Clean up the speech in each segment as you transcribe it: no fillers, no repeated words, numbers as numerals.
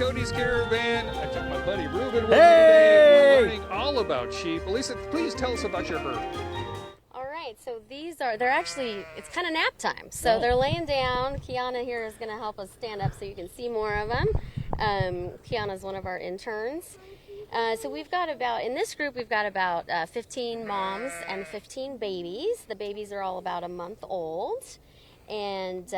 Cody's Caravan. I took my buddy Ruben with me today. We're learning all about sheep. Elisa, please tell us about your herd. All right, so they're actually, it's kind of nap time. So they're laying down. Kiana here is going to help us stand up so you can see more of them. Kiana's one of our interns. So we've got in this group, we've got about 15 moms and 15 babies. The babies are all about a month old. And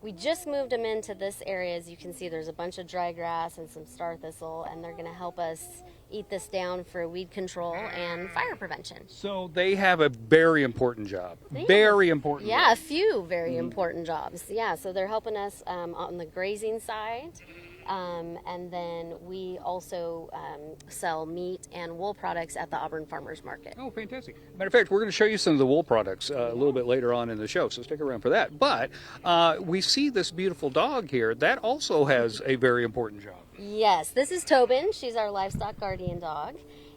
we just moved them into this area. As you can see, there's a bunch of dry grass and some star thistle, and they're going to help us eat this down for weed control and fire prevention. So they have a very important job. Very important. Yeah, a few very important jobs. Yeah, so they're helping us on the grazing side. And then we also sell meat and wool products at the Auburn Farmers Market. Oh, fantastic. Matter of fact, we're going to show you some of the wool products a little bit later on in the show, so stick around for that. But we see this beautiful dog here. That also has a very important job. Yes, this is Tobin. She's our livestock guardian dog.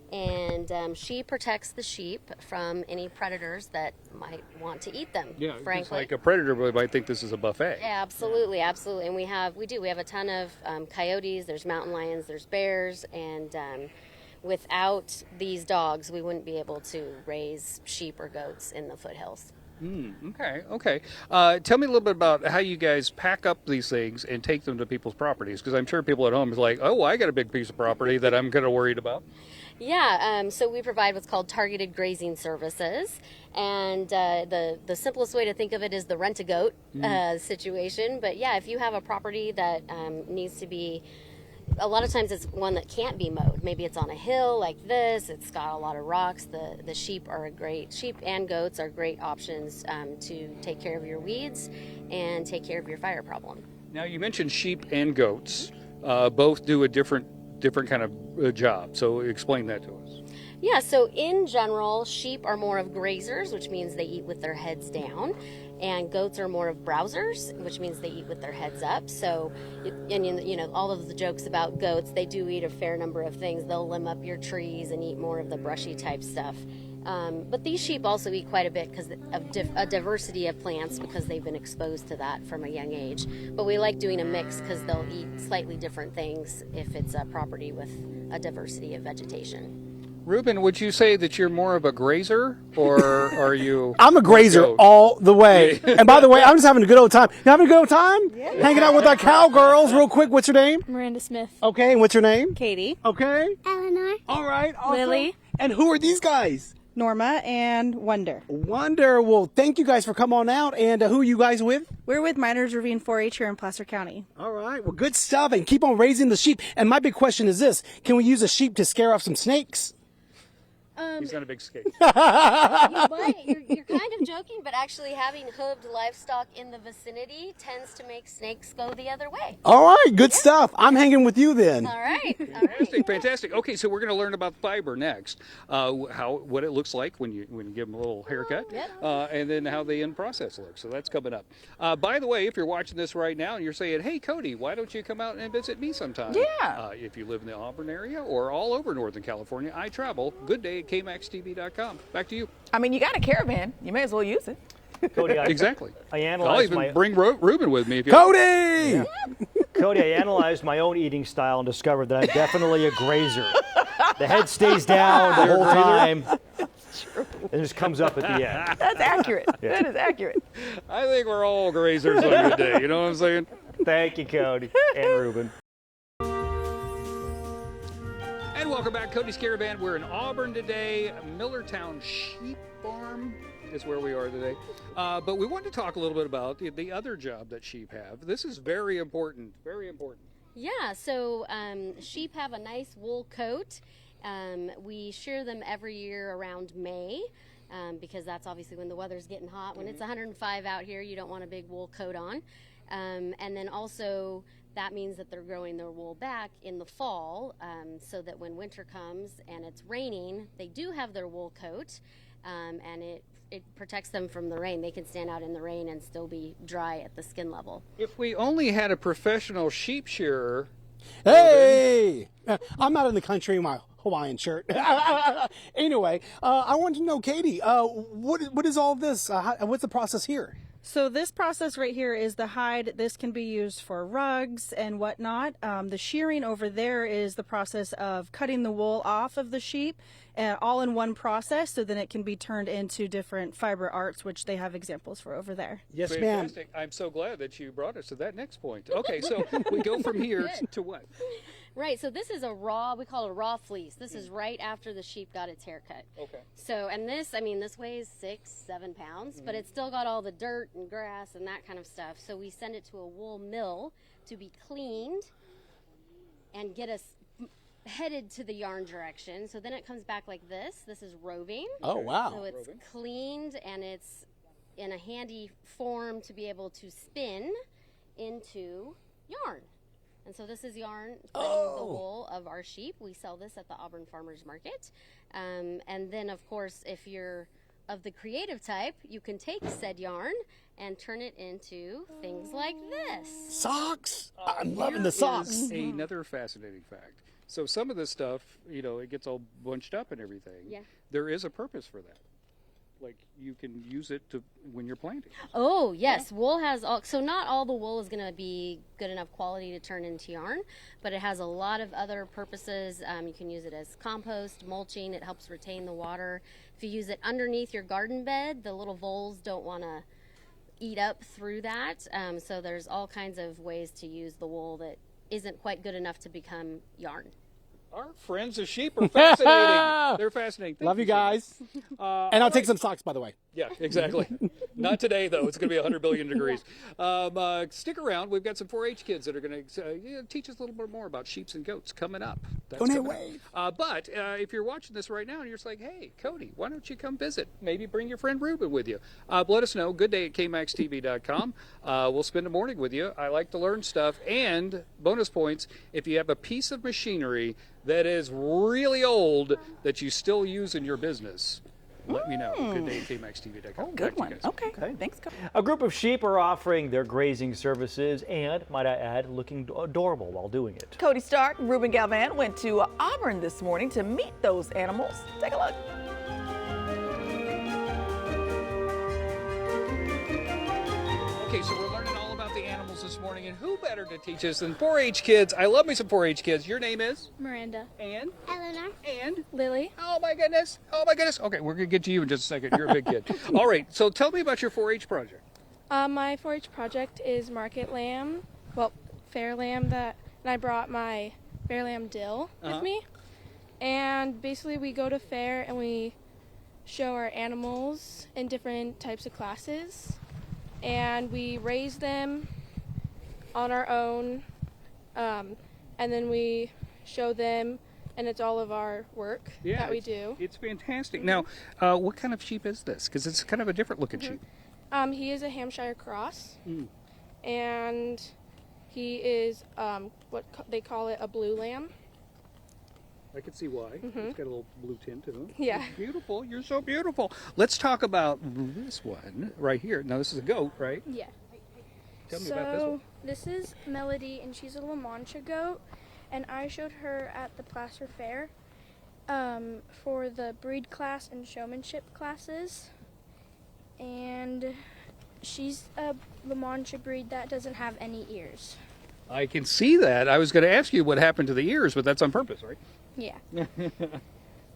And she protects the sheep from any predators that might want to eat them. Yeah, frankly. it's like a predator might think this is a buffet. Absolutely, absolutely. And we have a ton of coyotes. There's mountain lions. There's bears. And without these dogs, we wouldn't be able to raise sheep or goats in the foothills. Okay. Tell me a little bit about how you guys pack up these things and take them to people's properties, because I'm sure people at home is like, oh, I got a big piece of property that I'm kind of worried about. Yeah, so we provide what's called targeted grazing services, and the simplest way to think of it is the rent-a-goat situation. But yeah, if you have a property that needs to be, a lot of times it's one that can't be mowed. Maybe it's on a hill like this. It's got a lot of rocks. The sheep and goats are great options to take care of your weeds and take care of your fire problem. Now, you mentioned sheep and goats. Both do a different kind of job. So explain that to us. Yeah, so in general, sheep are more of grazers, which means they eat with their heads down, and goats are more of browsers, which means they eat with their heads up. So, and all of the jokes about goats, they do eat a fair number of things. They'll limb up your trees and eat more of the brushy type stuff. But these sheep also eat quite a bit because of a diversity of plants, because they've been exposed to that from a young age. But we like doing a mix because they'll eat slightly different things if it's a property with a diversity of vegetation. Ruben, would you say that you're more of a grazer, or are you? I'm a grazer all the way. And by the way, I'm just having a good old time. You having a good old time? Yeah. Hanging out with our cowgirls real quick. What's your name? Miranda Smith. Okay, and what's your name? Katie. Okay. Eleanor. All right. Awesome. Lily. And who are these guys? Norma and Wonder. Wonder. Well, thank you guys for coming on out. And who are you guys with? We're with Miners Ravine 4-H here in Placer County. All right. Well, good stuff. And keep on raising the sheep. And my big question is this. Can we use a sheep to scare off some snakes? He's not a big skate. You're kind of joking, but actually having hooved livestock in the vicinity tends to make snakes go the other way. All right. Good stuff. I'm hanging with you then. All right. Fantastic. Okay, so we're going to learn about fiber next. What it looks like when you give them a little haircut, and then how the end process looks. So that's coming up. By the way, if you're watching this right now and you're saying, "Hey, Cody, why don't you come out and visit me sometime?" Yeah. If you live in the Auburn area or all over Northern California, I travel. Good day at KMAXTV.com. Back to you. I mean, you got a Caravan. You may as well use it. Cody, Exactly. I I'll analyzed even bring Ruben with me if you. Cody! Cody, I analyzed my own eating style and discovered that I'm definitely a grazer. The head stays down the whole time. And just comes up at the end. That's accurate. Yeah. That is accurate. I think we're all grazers on a good day. You know what I'm saying? Thank you, Cody and Ruben. And welcome back, Cody's Caravan. We're in Auburn today. Millertown Sheep Farm is where we are today. But we want to talk a little bit about the other job that sheep have. This is very important, very important. Yeah, so sheep have a nice wool coat. We shear them every year around May because that's obviously when the weather's getting hot. When it's 105 out here, you don't want a big wool coat on. And then also that means that they're growing their wool back in the fall so that when winter comes and it's raining, they do have their wool coat and it protects them from the rain. They can stand out in the rain and still be dry at the skin level. If we only had a professional sheep shearer. Hey! I'm out in the country in my Hawaiian shirt. Anyway, I wanted to know, Katie, what is all this? What's the process here? So this process right here is the hide. This can be used for rugs and whatnot. The shearing over there is the process of cutting the wool off of the sheep, and all in one process, so then it can be turned into different fiber arts, which they have examples for over there. Yes, ma'am. Fantastic. I'm so glad that you brought us to that next point. Okay, so we go from here to what? Right, so this is a raw, we call it a raw fleece. This is right after the sheep got its haircut. Okay. So, and this, I mean, this weighs 6-7 pounds, but it's still got all the dirt and grass and that kind of stuff. So we send it to a wool mill to be cleaned and get us headed to the yarn direction. So then it comes back like this. This is roving. Oh, wow. So it's cleaned and it's in a handy form to be able to spin into yarn. And so this is yarn from the wool of our sheep. We sell this at the Auburn Farmers Market. And then, of course, if you're of the creative type, you can take said yarn and turn it into things like this. Socks. I'm loving the socks. Is another fascinating fact. So some of this stuff, it gets all bunched up and everything. Yeah. There is a purpose for that. Like you can use it to when you're planting. Oh, yes. Wool has all, so not all the wool is going to be good enough quality to turn into yarn, but it has a lot of other purposes. You can use it as compost, mulching. It helps retain the water. If you use it underneath your garden bed, the little voles don't want to eat up through that. So there's all kinds of ways to use the wool that isn't quite good enough to become yarn. Our friends of sheep are fascinating. They're fascinating. Thank Love you so much. guys. And I'll take some socks, by the way. Yeah, exactly. Not today, though. It's going to be 100 billion degrees. Stick around. We've got some 4-H kids that are going to teach us a little bit more about sheep and goats coming up. That's Don't coming wave. up. But if you're watching this right now and you're just like, hey, Cody, why don't you come visit? Maybe bring your friend Ruben with you. Let us know. goodday@kmaxtv.com. We'll spend a morning with you. I like to learn stuff. And bonus points, if you have a piece of machinery that is really old that you still use in your business, let me know. goodday@kmaxtv.com. Good one. Okay. Thanks, Cody. A group of sheep are offering their grazing services and, might I add, looking adorable while doing it. Cody Stark and Ruben Galvan went to Auburn this morning to meet those animals. Take a look. Okay, so we're learning all about the animals this morning, and who better to teach us than 4-H kids? I love me some 4-H kids. Your name is? Miranda. And? Eleanor. And? Lily. Oh my goodness. Oh my goodness. Okay, we're going to get to you in just a second. You're a big kid. All right, so tell me about your 4-H project. My 4-H project is market lamb, fair lamb, and I brought my fair lamb dill with me. And basically we go to fair and we show our animals in different types of classes. And we raise them on our own, and then we show them, and it's all of our work that we do. It's fantastic. Now, what kind of sheep is this? Because it's kind of a different looking sheep. He is a Hampshire cross, and he is they call it a blue lamb. I can see why. It's got a little blue tint to him. Yeah. Beautiful. You're so beautiful. Let's talk about this one right here. Now, this is a goat, right? Yeah. Tell me about this one. This is Melody, and she's a La Mancha goat, and I showed her at the Placer Fair for the breed class and showmanship classes, and she's a La Mancha breed that doesn't have any ears. I can see that. I was going to ask you what happened to the ears, but that's on purpose, right? Yeah.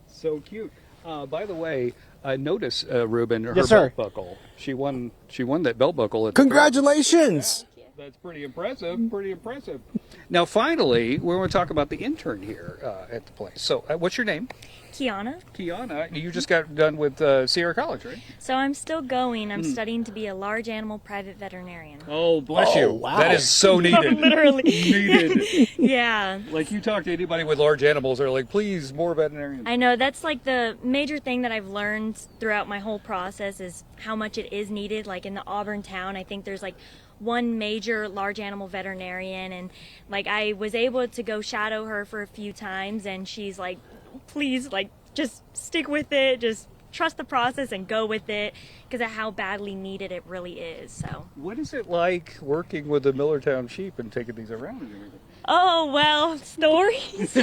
So cute. By the way, notice, Ruben, her Yes, sir. belt buckle. She won that belt buckle at the Congratulations. That's pretty impressive. Pretty impressive. Now, finally, we want to talk about the intern here at the place. So, what's your name? Kiana. Kiana. You just got done with Sierra College, right? So I'm still going. I'm studying to be a large animal private veterinarian. Oh, bless you. Wow. That is so needed. Literally. Needed. Yeah. Like, you talk to anybody with large animals, they're like, please, more veterinarians. I know that's like the major thing that I've learned throughout my whole process is how much it is needed. Like in the Auburn town, I think there's like one major large animal veterinarian, and like I was able to go shadow her for a few times, and she's like, please, like, just stick with it, just trust the process and go with it because of how badly needed it really is. So. What is it like working with the Millertown sheep and taking these around and everything? Oh, well, stories.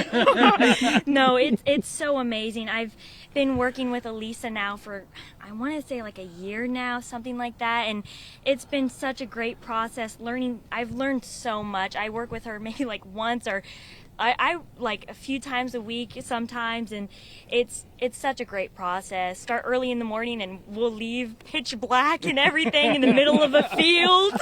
No, it's so amazing. I've been working with Elisa now for, I want to say like a year now, something like that. And it's been such a great process I've learned so much. I work with her maybe like once or I like a few times a week sometimes, and it's such a great process. Start early in the morning and we'll leave pitch black and everything in the middle of a field.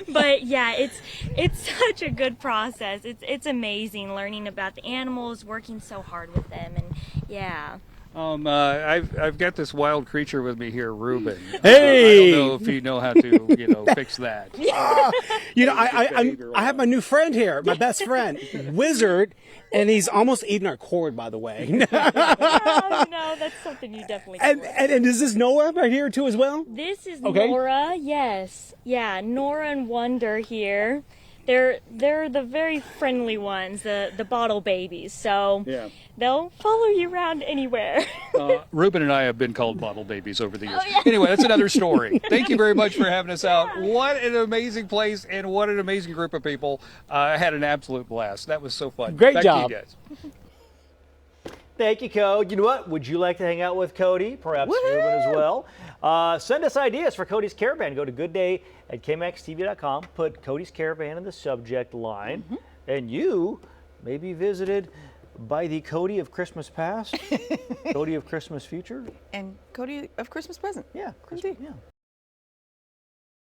But yeah, it's such a good process. It's amazing learning about the animals, working so hard with them, and yeah. I've got this wild creature with me here, Ruben. Hey! I don't know if you know how to, fix that. I have my new friend here, my best friend, Wizard, and he's almost eating our cord, by the way. Oh, no, that's something you definitely and is this Noah right here too as well? This is Okay. Nora, yes. Yeah, Nora and Wonder here. They're the very friendly ones, the bottle babies. So Yeah. they'll follow you around anywhere. Ruben and I have been called bottle babies over the years. Anyway, that's another story. Thank you very much for having us out. What an amazing place and what an amazing group of people. I had an absolute blast. That was so fun. Great Back job. to you guys. Thank you, Cody. You know what? Would you like to hang out with Cody? Perhaps Ruben as well. Send us ideas for Cody's Caravan. Go to goodday@kmaxtv.com. Put Cody's Caravan in the subject line. And you may be visited by the Cody of Christmas past, Cody of Christmas future. And Cody of Christmas present. Yeah, Indeed. Yeah.